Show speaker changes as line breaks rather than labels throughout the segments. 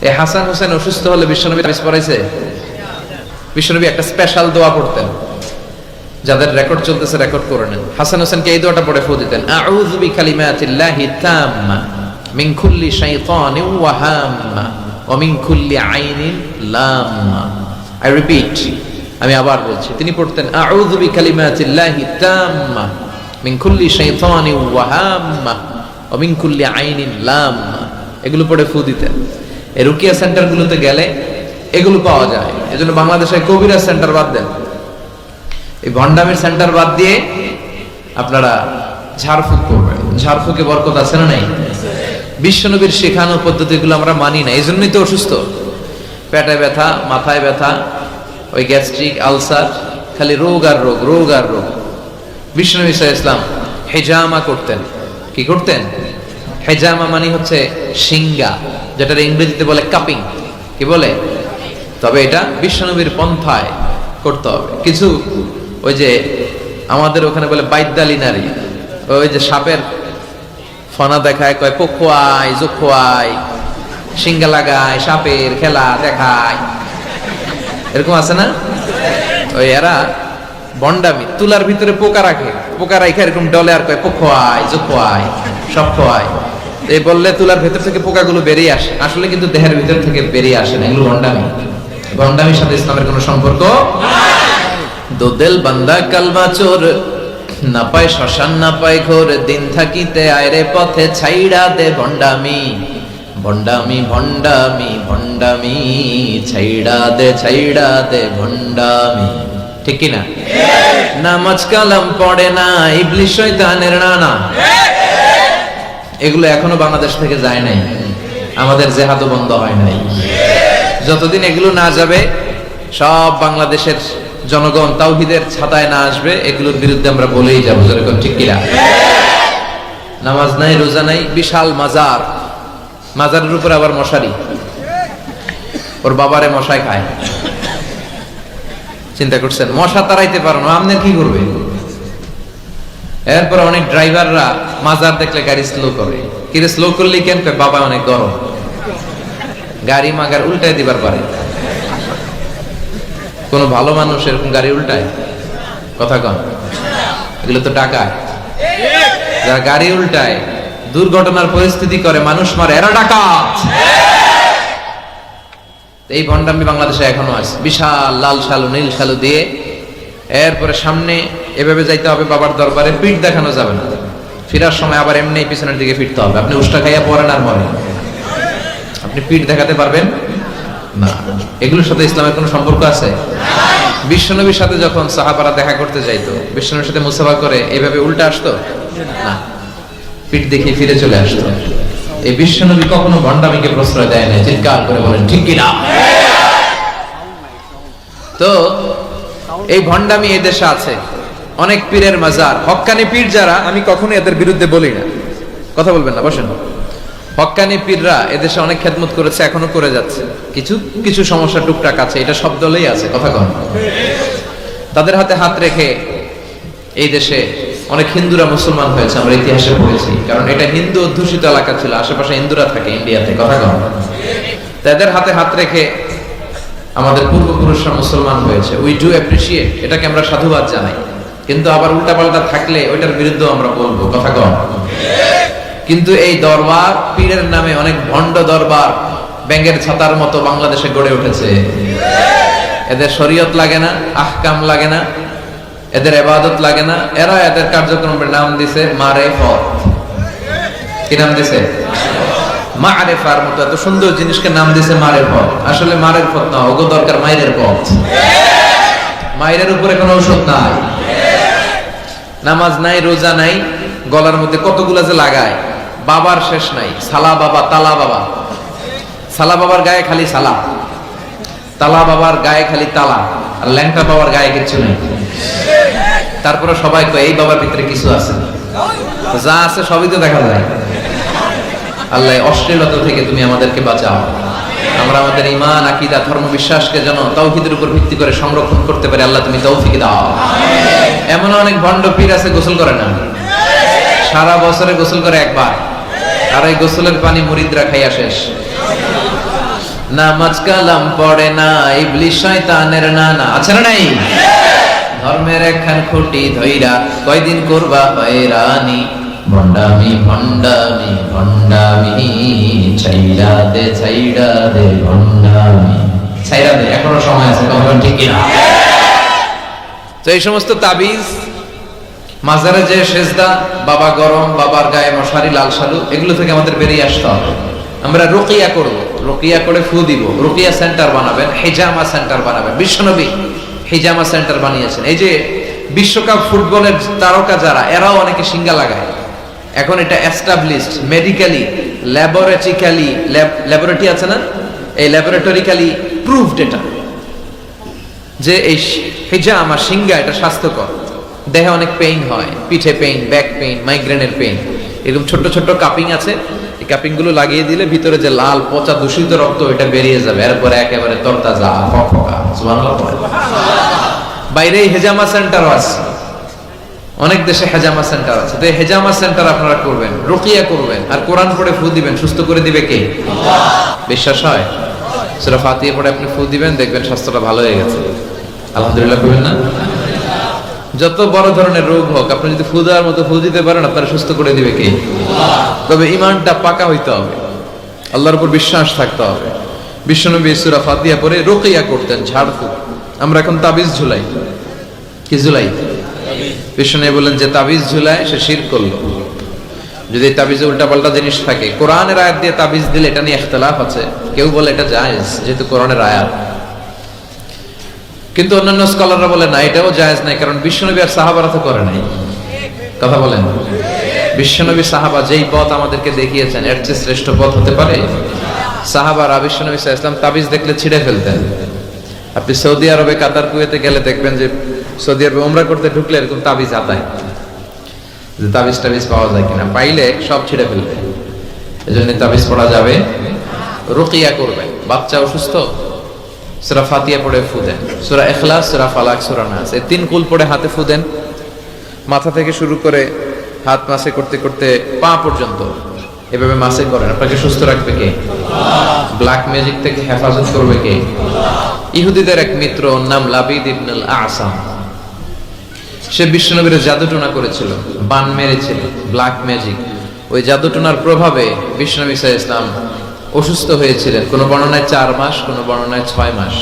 এই হাসান হোসেন অসুস্থ হলে বিশ্বনবী তাবিজ পড়াইছে? বিশ্বনবী একটা স্পেশাল দোয়া পড়তেন, যাদের রেকর্ড চলতেছে রেকর্ড করে নেন। হাসান হোসেনকে এই দোয়াটা পড়ে ফু দিতেন, আউযু বিকালিমাতিল্লাহি তাম্মা মিন কুল্লি শাইতানিন ওয়া হাম্মা ওয়া মিন কুল্লি আইনিন লাম্মা। আই রিপিট, আমি আবার বলছি। তিনি পড়তেন আউযু বিকালিমাতিল্লাহি তাম্মা মিন কুল্লি শাইতানিন ওয়া হাম্মা ওয়া মিন কুল্লি আইনিন লাম্মা। এগুলো পড়ে ফু দিতেন। এই রুকিয়া সেন্টারগুলোতে গেলে এগুলো পাওয়া যায়। এজন্য বাংলাদেশে কবিরাজ সেন্টার বাদ দেন, এই ভণ্ডামির সেন্টার বাদ দিয়ে আপনারা ঝাড়ফুঁক করবেন। ঝাড়ফুঁকে বরকত আছে না নাই? বিশ্বনবীর শেখানো পদ্ধতিগুলো আমরা মানি না, এই জন্যই তো অসুস্থ। পেটে ব্যথা, মাথায় ব্যথা, ওই গ্যাস্ট্রিক, আলসার, খালি রোগ আর রোগ, রোগ আর রোগ। বিশ্বনবী সাল্লাল্লাহু আলাইহি ওয়াসাল্লাম হেজামা করতেন। কি করতেন? হেজামা মানে হচ্ছে সিঙ্গা, যেটার ইংরেজিতে বলে কাপিং। কি বলে? তবে এটা বিশ্বনবীর পন্থায় করতে হবে। কিছু ওই যে আমাদের ওখানে বলে বাইদ্যালি নারী, ওই যে সাপের ফনা দেখায়, কয় পক্ষুয়ায় জোক্ষুয়ায়, সিঙ্গা লাগায়, সাপের খেলা দেখায়, এরকম আছে না? ওই এরা বন্ডামি, তুলার ভিতরে পোকা রাখে, পোকা রাখে এরকম ডলে আর কয় পক্ষুয়ায় জোক্ষুয়ায় সব খোয়ায়। এই বললে তুলার ভেতর থেকে পোকাগুলো বেরিয়ে আসে, আসলে কিন্তু দেহের ভিতর থেকে বেরিয়ে আসে না। এগুলো ভণ্ডামি। ভণ্ডামির সাথে ইসলামের কোনো সম্পর্ক নাই। দো দিল বান্দা কালমা চোর, না পায় শ্মশান না পায় ঘোর, দিন থাকিতে আয়রে পথে ছাইড়া দে ভণ্ডামি। ভণ্ডামি ভণ্ডামি ভণ্ডামি, ছাইড়া দে ভণ্ডামি। ঠিক কি না? নামাজ কালাম পড়ে না, ইবলিশ শয়তানের নানা। এগুলো এখনো বাংলাদেশ থেকে যায় নাই, আমাদের জেহাদও বন্ধ হয় নাই। যতদিন এগুলো না যাবে, সব বাংলাদেশের জনগণ তাওহীদের ছাতায় না আসবে, এগুলোর বিরুদ্ধে আমরা বলেই যাবো। যেরকম ঠিক কিনা? নামাজ নাই, রোজা নাই, বিশাল মাজার, মাজারের উপর আবার মশারি, ওর বাবারে মশায় খায়। চিন্তা করছেন? মশা তাড়াইতে পারো না, আপনি কি করবে? এরপর অনেক ড্রাইভাররা মাজার দেখলে গাড়ি স্লো করে। কিরে স্লো করলি কেন? বাবা অনেক গরম, গাড়ি মাগার উল্টায় দিবার পারে। কোন ভালো মানুষ এরকম গাড়ি উল্টায়? কথা কন। এগুলো তো ডাকায়। যারা গাড়ি উল্টায়, দুর্ঘটনার পরিস্থিতি করে, মানুষ মারে, এরা ডাকাত। এই ভণ্ডামি বাংলাদেশে এখনো আছে। বিশাল লাল শালু নীল শালু দিয়ে, এরপরে সামনে এভাবে যাইতে হবে বাবার দরবারে, পিঠ দেখানো যাবে না। ফিরার সময় আবার এমনি পিছনের দিকে ফিরতে হবে। আপনি উষ্টা খাইয়া পড়েন আর মরেন, আপনি পিঠ দেখাতে পারবেন না। এগুলোর সাথে ইসলামের কোনো সম্পর্ক আছে? বিশ্বনবীর সাথে যখন সাহাবারা দেখা করতে যাইতো, বিশ্বনবীর সাথে মুসাফা করে এইভাবে উল্টা আসতো না, পিঠ দেখিয়ে ফিরে চলে আসতো। এই বিশ্বনবী কখনো ভণ্ডামিকে প্রশ্রয় দেয় না। চিৎকার করে বলেন ঠিক কিনা? তো এই ভণ্ডামি এই দেশে আছে। অনেক পীরের মাজার, হক্কানি পীর যারা, আমি কখনো এদের বিরুদ্ধে বলি না। কথা বলবেন না, বসেন। হক্কানি পীররা এদেশে অনেক খেদমত করেছে, এখনো করে যাচ্ছে। কিছু কিছু সমস্যা টুকটাক আছে, এটা সব দলেই আছে। কথা কন। তাদের হাতে হাত রেখে এই দেশে অনেক হিন্দুরা মুসলমান হয়েছে, আমরা ইতিহাসে পড়েছি। কারণ এটা হিন্দু অধ্যুষিত এলাকা ছিল, আশেপাশে হিন্দুরা থাকে ইন্ডিয়াতে। কথা কন। তাদের হাতে হাত রেখে আমাদের পূর্বপুরুষরা মুসলমান হয়েছে। উই ডু অ্যাপ্রিশিয়েট, এটাকে আমরা সাধুবাদ জানাই। কিন্তু আবার উল্টাপাল্টা থাকলে ওইটার বিরুদ্ধে আমরা বলবো। কথা কন। কিন্তু এই দরবার, পীরের নামে অনেক ভণ্ড দরবার ব্যাঙের ছাতার মতো বাংলাদেশে গড়ে উঠেছে। এদের শরীয়ত লাগে না, আহকাম লাগে না, এদের ইবাদত লাগে না। এরা এদের কার্যক্রমের নাম দিছে মারেফত। কি নাম দিছে? মারেফার মতো এত সুন্দর জিনিসকে নাম দিছে মারেফত। আসলে মারেফত না, ওগো দরকার মায়ের পথ। মায়ের উপরে কোনো ঔষধ নাই, নামাজ নাই, রোজা নাই, গলার মধ্যে কতগুলা যে লাগায়, বাবার শেষ নাই। সালা বাবা, তালা বাবা। সালা বাবার গায়ে খালি সালা, তালা বাবার গায়ে খালি তালা, আর ল্যাংটা বাবার গায়ে কিছু নেই। তারপরে সবাই কয় এই বাবার ভিতরে কিছু আছে। যা আছে সবই তো দেখা যায়। আল্লাহ অশ্লীলতা থেকে তুমি আমাদেরকে বাঁচাও। আমরা আমাদের ঈমান, আকীদা, ধর্ম, বিশ্বাসকে যেন তাওহীদের উপর ভিত্তি করে সংরক্ষণ করতে পারি। আল্লাহ তুমি তৌফিক দাও। এমন অনেক ভণ্ড পীর আছে গোসল করে না, সারা বছরে গোসল করে একবার, আর এই গোসলের পানি মুরিদরা খাইয়া শেষ। নামাজ কালাম পড়ে না, ইবলিস শয়তানের নানা। আছে না নাই? ধর্মের একখান খুঁটি ধইরা কয়দিন করবা হয়রানি, ভণ্ডামি ভণ্ডামি ভণ্ডামি, ছাইড়া দে ভণ্ডামি, ছাইড়া দে। এখনো সময় আছে, তখন ঠিক কিনা? তো এই সমস্ত তাবিজ, মাজারে যে সেজদা, বাবা গরম, বাবার গায়ে মশারি, লাল শালু, এগুলো থেকে আমাদের বেরিয়ে আসতে হবে। আমরা রুকিয়া করব, রুকিয়া করে ফু দিব, রুকিয়া সেন্টার বানাবেন, হিজামা সেন্টার বানাবেন। বিশ্বনবী হিজামা সেন্টার বানিয়েছেন। এই যে বিশ্বকাপ ফুটবলের তারকা যারা, এরাও অনেকে সিঙ্গা লাগায়। এখন এটা এস্টাবলিশড মেডিকেলি, ল্যাবরেটরিক্যালি, ল্যাবরেটরি আছে না, এই ল্যাবরেটরিক্যালি প্রুভড এটা, যে এই হিজামা সিঙ্গা এটা স্বাস্থ্যকর। দেহে অনেক পেইন হয়, পিঠে পেইন, ব্যাক পেইন, মাইগ্রেনের পেইন, এরকম ছোট্ট ছোট্ট কাপিং আছে। এই কাপিং গুলো লাগিয়ে দিলে ভিতরে যে লাল পচা দূষিত রক্ত, এটা বেরিয়ে যাবে। এরপরে একেবারে তরতাজা ফকফকা। সুবহানাল্লাহ। বাইরে হেজামা সেন্টার আছে, অনেক দেশে হেজামা সেন্টার আছে। তো হেজামা সেন্টার আপনারা করবেন, রুকিয়া করবেন, আর কোরআন পড়ে ফু দিবেন। সুস্থ করে দিবে কে? বিশ্বাস হয়? সূরা ফাতিহা পড়ে আপনি ফু দিবেন, দেখবেন স্বাস্থ্যটা ভালো হয়ে গেছে। আলহামদুলিল্লাহ করবেন না? যত বড় ধরনের রোগ হোক, আপনি যদি ফু দেওয়ার মতো ফু দিতে পারেন, আপনারা সুস্থ করে দিবে কে? তবে ঈমানটা পাকা হইতে হবে, আল্লাহর উপর বিশ্বাস থাকতে হবে। বিশ্বনবী সূরা ফাতিহা পড়ে রুকিয়া করতেন, ঝাড়ফুঁক। আমরা এখন তাবিজ ঝুলাই। কি ঝুলাই? বিশ্বনবী বলেন, যে তাবিজ ঝুলায় সে শিরক করলো। যদি তাবিজে উল্টাপাল্টা জিনিস থাকে, কোরআনের আয়াত দিয়ে তাবিজ দিলে এটা নিয়ে ইখতিলাফ আছে। কেউ বলে এটা জায়েজ, যেহেতু কোরআনের আয়াত। কিন্তু অন্যান্য স্কলাররা বলে না, এটাও জায়েজ নাই, কারণ বিশ্বনবী আর সাহাবারা তো করে নাই। কথা বলেন। বিশ্বনবী সাহাবা যেই পথ আমাদেরকে দেখিয়েছেন, এর চেয়ে শ্রেষ্ঠ পথ হতে পারে? সাহাবারা বিশ্বনবী সাল্লাল্লাহু আলাইহি ওয়াসাল্লাম তাবিজ দেখলে ছিঁড়ে ফেলতেন। আপনি সৌদি আরবে, কাতার, কুয়েতে গেলে দেখবেন যে সৌদি আরবে উমরা করতে ঢুকলে এরকম তাবিজ আতায়, যে তাবিজ টাবিজ পাওয়া যায় কিনা, পাইলে সব ছিঁড়ে ফেলবে। এজন্য তাবিজ পড়া যাবে। রুকিয়া করবেন। বাচ্চা অসুস্থ, সূরা ফাতিহা পড়ে ফু দেন, সূরা ইখলাস, সূরা ফালাক, সূরা নাস, এই তিন কুল পড়ে হাতে ফু দেন। মাথা থেকে শুরু করে হাত মাসে করতে করতে পা পর্যন্ত এভাবে মাসে করেন। আপনাকে সুস্থ রাখবে কে? ব্ল্যাক ম্যাজিক থেকে হেফাজত করবে কে? ইহুদিদের এক মিত্র, নাম লাবিদ ইবনুল আসাম, সে বিশ্বনবীর জাদুটোনা করেছিল, বান মেরেছিল, ব্ল্যাক ম্যাজিক। ওই জাদুটোনার প্রভাবে বিশ্বনবী সাল্লাল্লাহু আলাইহি ওয়াসাল্লাম অসুস্থ হয়েছিলেন। কোন বর্ণনায় 4 মাস, কোন বর্ণনায় 6 মাস।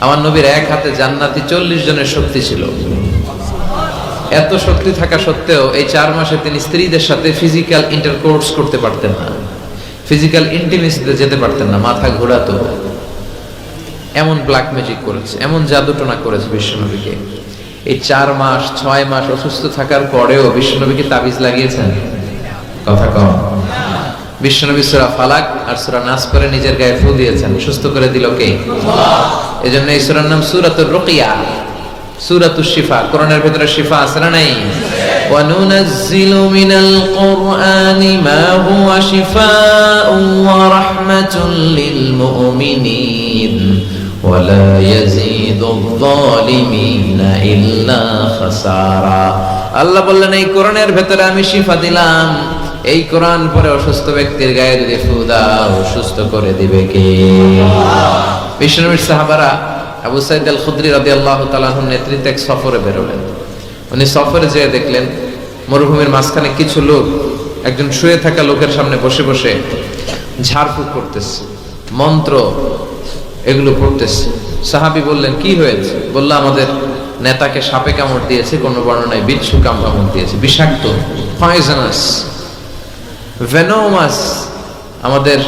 আমার নবীর এক হাতে জান্নাতি 40 জনের শক্তি ছিল। এত শক্তি থাকা সত্ত্বেও এই 4 মাসে তিনি স্ত্রীদের সাথে ফিজিক্যাল ইন্টারকোর্স করতে পারতেন না, ফিজিক্যাল ইন্টিমেসিতে যেতে পারতেন না, মাথা ঘোরাতো। এমন ব্ল্যাক ম্যাজিক করেছে, এমন জাদুটোনা করেছে বিশ্বনবীকে। এই 4 মাস 6 মাস অসুস্থ থাকার পরেও বিশ্বনবীকে তাবিজ লাগিয়েছেন? কথা কম। বিশ্বনবী সূরা ফালাক আর সূরা নাস পড়ে নিজের গায়ে ফু দিয়েছেন, সুস্থ করে দিল কে? আল্লাহ। এজন্য এই সূরার নাম সূরাতুর রুকিয়া, সূরাতুশ শিফা। কোরআনের ভিতরে শিফা আছে না নাই? ওয়া নুনাজ্জিলু মিনাল কুরআনি মা হুয়া শিফাউন ওয়া রাহমাতুল লিল মুমিনিন ওয়া লা ইয়াজিদুয যালিমিনা ইল্লা খাসারা। আল্লাহ বললেন, এই কোরআনের ভিতরে আমি শিফা দিলাম। এই কোরআন পরে অসুস্থ ব্যক্তির গায়ে যদি ফু দাও, সুস্থ করে দিবে কে? বিশ্বনবীর সাহাবারা আবু সাঈদ আল খুদরি রাদিয়াল্লাহু তাআলা আনহুর নেতৃত্বে এক সফরে বেরোলেন। উনি সফরে যেয়ে দেখলেন মরুভূমির মাঝখানে কিছু লোক একজন শুয়ে থাকা লোকের সামনে বসে বসে ঝাড়ফুঁক করতেছে, মন্ত্র এগুলো পড়তেছে। সাহাবী বললেন, কি হয়েছে? বলল, আমাদের নেতাকে সাপে কামড় দিয়েছে, কোন বর্ণনায় বিচ্ছু কামড় দিয়েছে, বিষাক্ত, পয়জনাস, ভেনোমাস। আমাদের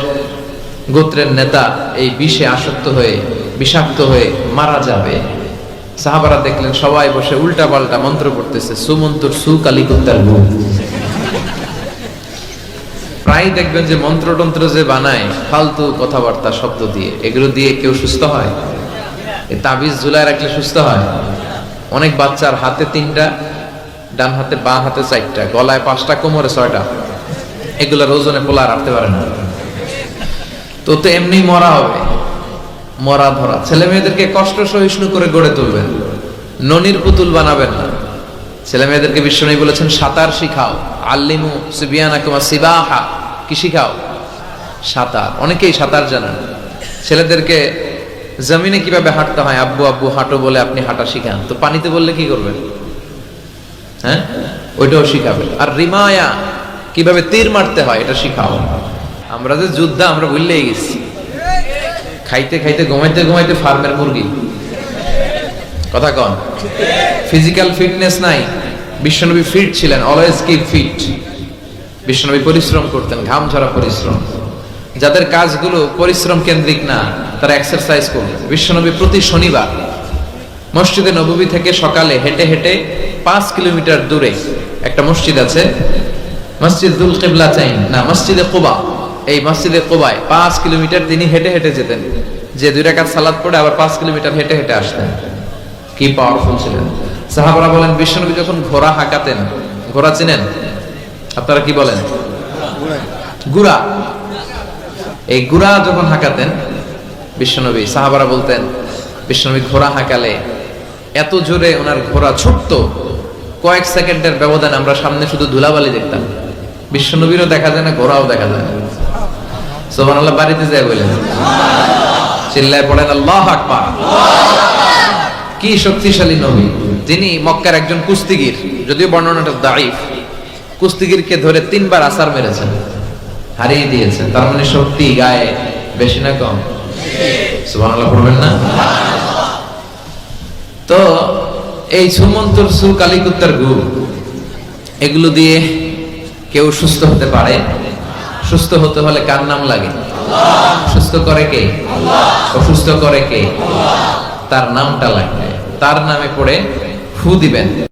গোত্রের নেতা এই বিষে আসক্ত হয়ে, বিষাক্ত হয়ে মারা যাবে। সাহাবারা দেখলেন সবাই বসে উল্টা পাল্টা মন্ত্র পড়তেছে, সুমন্ত্র সুকালিকুত্তার গুণ। প্রায় দেখবেন যে মন্ত্রতন্ত্র যে বানায় ফালতু কথাবার্তা শব্দ দিয়ে, এগুলো দিয়ে কেউ সুস্থ হয়? এই তাবিজ ঝুলায় রাখলে সুস্থ হয়? অনেক বাচ্চার হাতে 3টা, ডান হাতে, বাঁ হাতে 4টা, গলায় 5টা, কোমরে 6টা। এগুলোর ওজনে পোলা রাখতে পারে না। তো এমনি মরা হবে, মরা ধরা। ছেলে মেয়েদেরকে কষ্ট সহিষ্ণু করে গড়ে তুলবেন, ননির পুতুল বানাবেন না। ছেলে মেয়েদেরকে বিশ্বনবী বলেছেন, সাঁতার শিখাও, আল্লিমু সিবিয়ানাকুম সিবাহা। কি শিখাও? সাঁতার। অনেকেই সাঁতার জানেন, ছেলেদেরকে জমিনে কিভাবে হাঁটতে হয় আব্বু আব্বু হাঁটো বলে আপনি হাঁটা শিখান, তো পানিতে বললে কি করবেন? হ্যাঁ, ওইটাও শিখাবে। আর রিমায়া কিভাবে তীর মারতে হয় এটা শিখাও। আমরা যে যোদ্ধা আমরা ভুললেই গেছি, খাইতে খাইতে ঘুমাইতে ঘুমাইতে ফার্মের মুরগি। কথা কন, ফিজিক্যাল ফিটনেস নাই। বিশ্বনবী ফিট ছিলেন, অলওয়েজ কিপ ফিট। বিশ্বনবী পরিশ্রম করতেন, ঘাম ঝরা পরিশ্রম। যাদের কাজগুলো পরিশ্রম কেন্দ্রিক না তারা এক্সারসাইজ করবে। বিশ্বনবী প্রতি শনিবার মসজিদে নববী থেকে সকালে হেঁটে হেঁটে 5 কিলোমিটার দূরে একটা মসজিদ আছে, মসজিদ দুল কিবলাতাইন না মসজিদে কুবা। এই মসজিদে কুবায় 5 কিলোমিটার তিনি হেঁটে হেঁটে যেতেন, যে 2 রাকাত সালাত পড়ে আবার 5 কিলোমিটার হেঁটে হেঁটে আসতেন। কি পাওয়ারফুল ছিলেন। সাহাবারা বলেন বিশ্বনবী যখন ঘোড়া হাঁকাতেন, ঘোড়া চিনেন আপনারা, কি বলেন? গুড়া। এই গুড়া যখন হাঁকাতেন বিশ্বনবী, সাহাবারা বলতেন বিশ্বনবী ঘোড়া হাঁকালে এত জোরে ওনার ঘোড়া ছুটতো, কয়েক সেকেন্ডের ব্যবধানে আমরা সামনে শুধু ধুলাবালি দেখতাম। বিশ্বনবীরও দেখা যায় না, ঘোড়াও দেখা যায় না। সুবহানাল্লাহ। বাড়িতে যায় বলেন, চিল্লায় পড়েন আল্লাহু আকবার। কি শক্তিশালী নবী! তিনি মক্কার একজন কুস্তিগির, যদিও বর্ণনাটা দাঈফ, কুস্তিগিরকে ধরে 3 বার আছার মেরেছেন, হারিয়ে দিয়েছেন। তার মানে শক্তি গায়ে বেশি না কম? সুবহানাল্লাহ পড়বেন না? তো এই সুমন্তর সু কালিকুত্তার গু, এগুলো দিয়ে কেউ সুস্থ হতে পারে? সুস্থ হতে হলে কার নাম লাগে? সুস্থ করে কে? অসুস্থ করে কে? তার নামটা লাগবে। তার নামে পড়ে ফু দিবেন।